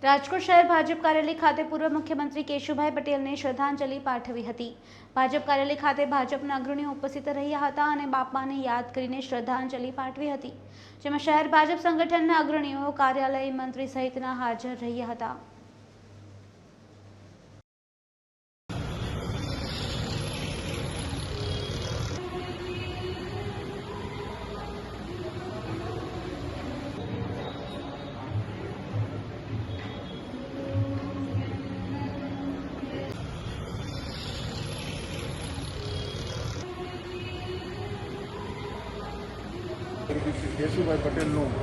રાજકોટ શહેર ભાજપ કાર્યાલય ખાતે પૂર્વ મુખ્યમંત્રી કેશુભાઈ પટેલને શ્રદ્ધાંજલિ પાઠવી હતી। ભાજપ કાર્યાલય ખાતે ભાજપના અગ્રણીઓ ઉપસ્થિત રહ્યા હતા અને બાપાને યાદ કરીને શ્રદ્ધાંજલિ પાઠવી હતી, જેમાં શહેર ભાજપ સંગઠનના અગ્રણીઓ, કાર્યાલય મંત્રી સહિતના હાજર રહ્યા હતા। કેશુભાઈ પટેલનું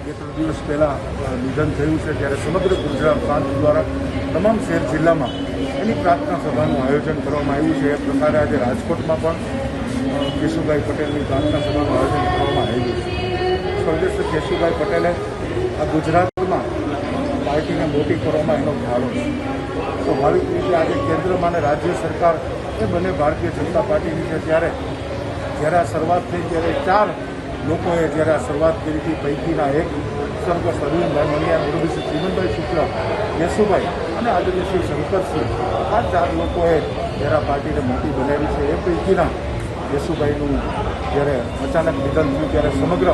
2-3 દિવસ પહેલાં નિધન થયું છે, ત્યારે સમગ્ર ગુજરાત પ્રાંત દ્વારા તમામ શહેર જિલ્લામાં એની પ્રાર્થના સભાનું આયોજન કરવામાં આવ્યું છે। એ પ્રકારે આજે રાજકોટમાં પણ કેશુભાઈ પટેલની પ્રાર્થના સભાનું આયોજન કરવામાં આવ્યું છે। સ્વર્ગસ્થ કેશુભાઈ પટેલે આ ગુજરાતમાં પાર્ટીને મોટી કરવામાં એનો ફાળો છે। સ્વાભાવિક રીતે આજે કેન્દ્રમાં અને રાજ્ય સરકાર એ બંને ભારતીય જનતા પાર્ટીની છે, ત્યારે જ્યારે આ શરૂઆત થઈ ત્યારે 4 લોકોએ જ્યારે આ શરૂઆત કરી હતી, પૈકીના એક સ્વર્ગસ્થ અરવિંદભાઈ મણિયાર, મુરબ્બી શ્રી ચીમનભાઈ શુક્લ, કેશુભાઈ અને આદરણીય શ્રી શંકરસિંહ, આ 4 લોકોએ જ્યારે આ પાર્ટીને મોટી બનાવી છે। એ પૈકીના કેશુભાઈનું જ્યારે અચાનક નિધન થયું ત્યારે સમગ્ર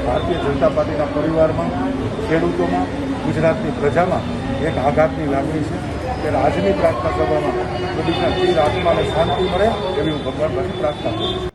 ભારતીય જનતા પાર્ટીના પરિવારમાં, ખેડૂતોમાં, ગુજરાતની પ્રજામાં એક આઘાતની લાગણી છે। ત્યારે આજની પ્રાર્થના સભામાં મોદીના ચીર આત્માને શાંતિ મળે એવી હું ભગવાન પાસે પ્રાર્થના કરું છું।